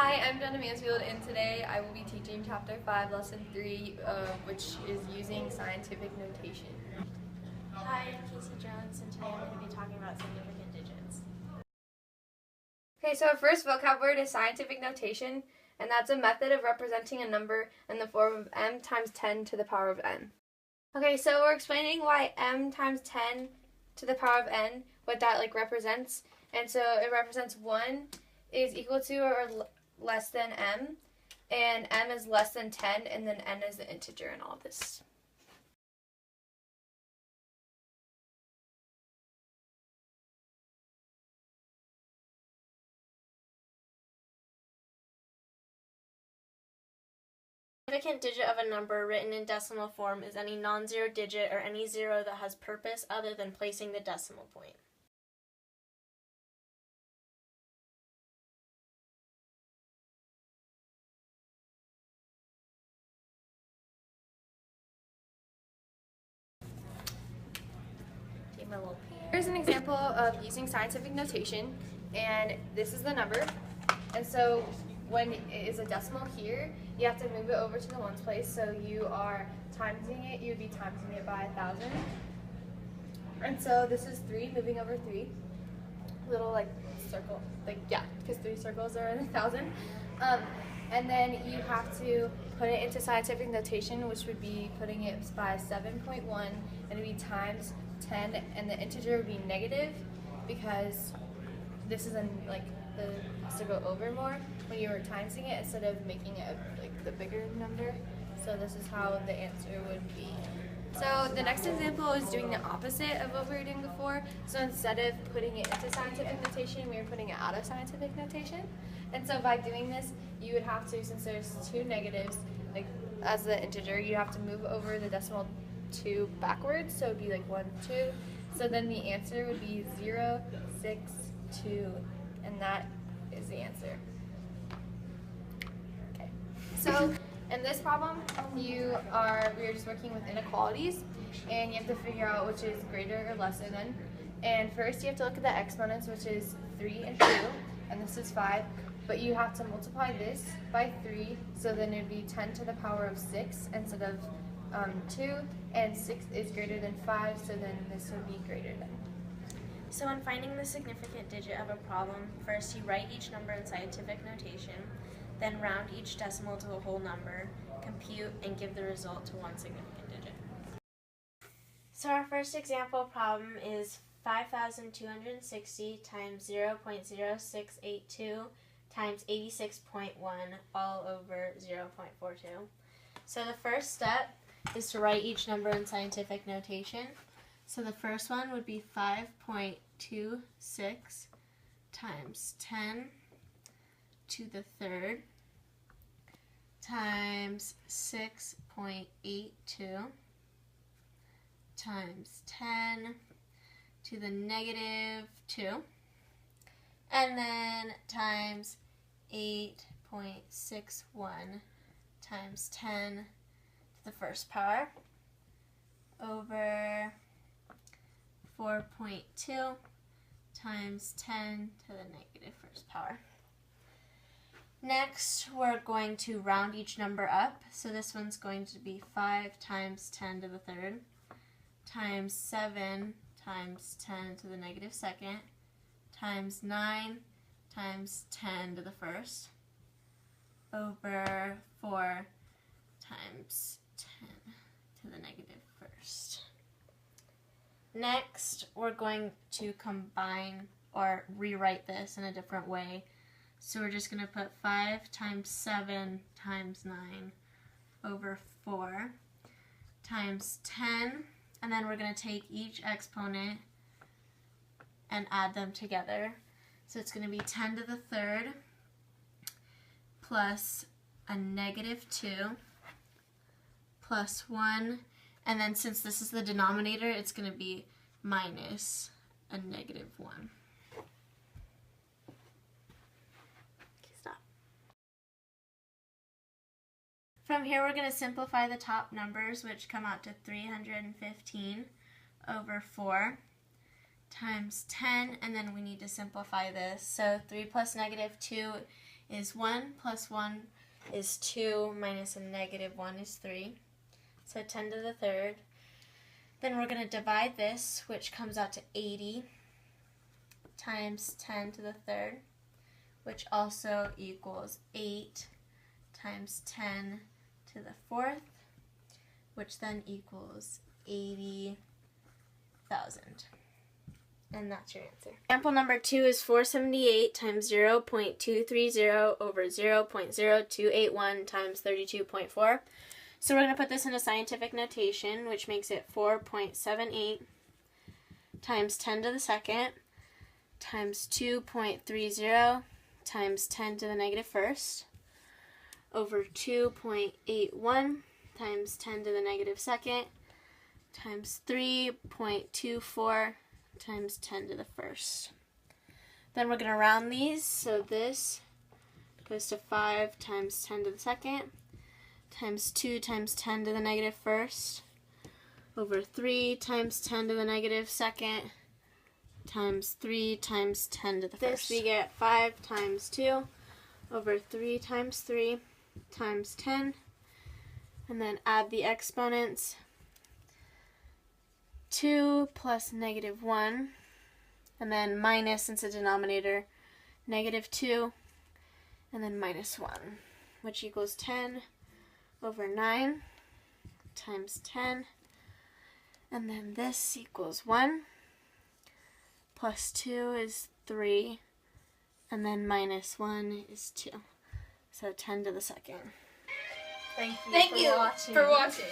Hi, I'm Jenna Mansfield, and today I will be teaching Chapter 5, Lesson 3, which is using scientific notation. Hi, I'm Casey Jones, and today I'm going to be talking about significant digits. Okay, so our first vocab word is scientific notation, and that's a method of representing a number in the form of m times 10 to the power of n. Okay, so we're explaining why m times 10 to the power of n, what that represents. And so it represents 1 is equal to or less than m, and m is less than 10, and then n is the integer in all of this. Significant digit of a number written in decimal form is any non-zero digit or any zero that has purpose other than placing the decimal point. Here's an example of using scientific notation, and this is the number. And so when it is a decimal here, you have to move it over to the ones place. So you are timesing it, you would be timesing it by 1,000. And so this is 3 moving over 3. Little circle, because 3 circles are 1,000. And then you have to put it into scientific notation, which would be putting it by 7.1, and it would be times 10, and the integer would be negative because this is has to go over more when you were timesing it instead of making it the bigger number. So this is how the answer would be. So the next example is doing the opposite of what we were doing before. So instead of putting it into scientific notation, we were putting it out of scientific notation. And so by doing this, you would have to, since there's 2 negatives, as the integer, you have to move over the decimal 2 backwards. So it would be 1, 2. So then the answer would be 0, 6, 2, and that is the answer. Okay. So in this problem, we are just working with inequalities, and you have to figure out which is greater or lesser than. And first you have to look at the exponents, which is 3 and 2, and this is 5. But you have to multiply this by 3, so then it would be 10 to the power of 6 instead of 2, and 6 is greater than 5, so then this would be greater than. So when finding the significant digit of a problem, first you write each number in scientific notation, then round each decimal to a whole number, compute, and give the result to one significant digit. So our first example problem is 5,260 times 0.0682 times 86.1 all over 0.42. So the first step is to write each number in scientific notation. So the first one would be 5.26 times 10 to the third times 6.82 times 10 to the negative 2, and then times 8.61 times 10 to the first power over 4.2 times 10 to the negative first power. Next, we're going to round each number up. So this one's going to be 5 times 10 to the third times 7 times 10 to the negative second times 9 times 10 to the first over 4 times 10 to the negative first. Next, we're going to combine or rewrite this in a different way. So we're just going to put 5 times 7 times 9 over 4 times 10, and then we're going to take each exponent and add them together. So it's going to be 10 to the third plus a negative 2 plus 1, and then since this is the denominator, it's going to be minus a negative 1. From here, we're going to simplify the top numbers, which come out to 315 over 4 times 10, and then we need to simplify this. So 3 plus negative 2 is 1 plus 1 is 2 minus a negative 1 is 3. So 10 to the third. Then we're going to divide this, which comes out to 80 times 10 to the third, which also equals 8 times 10 to the fourth, which then equals 80,000. And that's your answer. Example number 2 is 478 times 0.230 over 0.0281 times 32.4. So we're going to put this in a scientific notation, which makes it 4.78 times 10 to the second times 2.30 times 10 to the negative first over 2.81 times 10 to the negative second times 3.24 times 10 to the first. Then we're going to round these, so this goes to 5 times 10 to the second times 2 times 10 to the negative first over 3 times 10 to the negative second times 3 times 10 to the first. This we get 5 times 2 over 3 times 3 times 10, and then add the exponents. 2 plus negative 1, and then minus, since the denominator, negative 2, and then minus 1, which equals 10 over 9 times 10, and then this equals 1, plus 2 is 3, and then minus 1 is 2. So 10 to the second. Thank you for watching.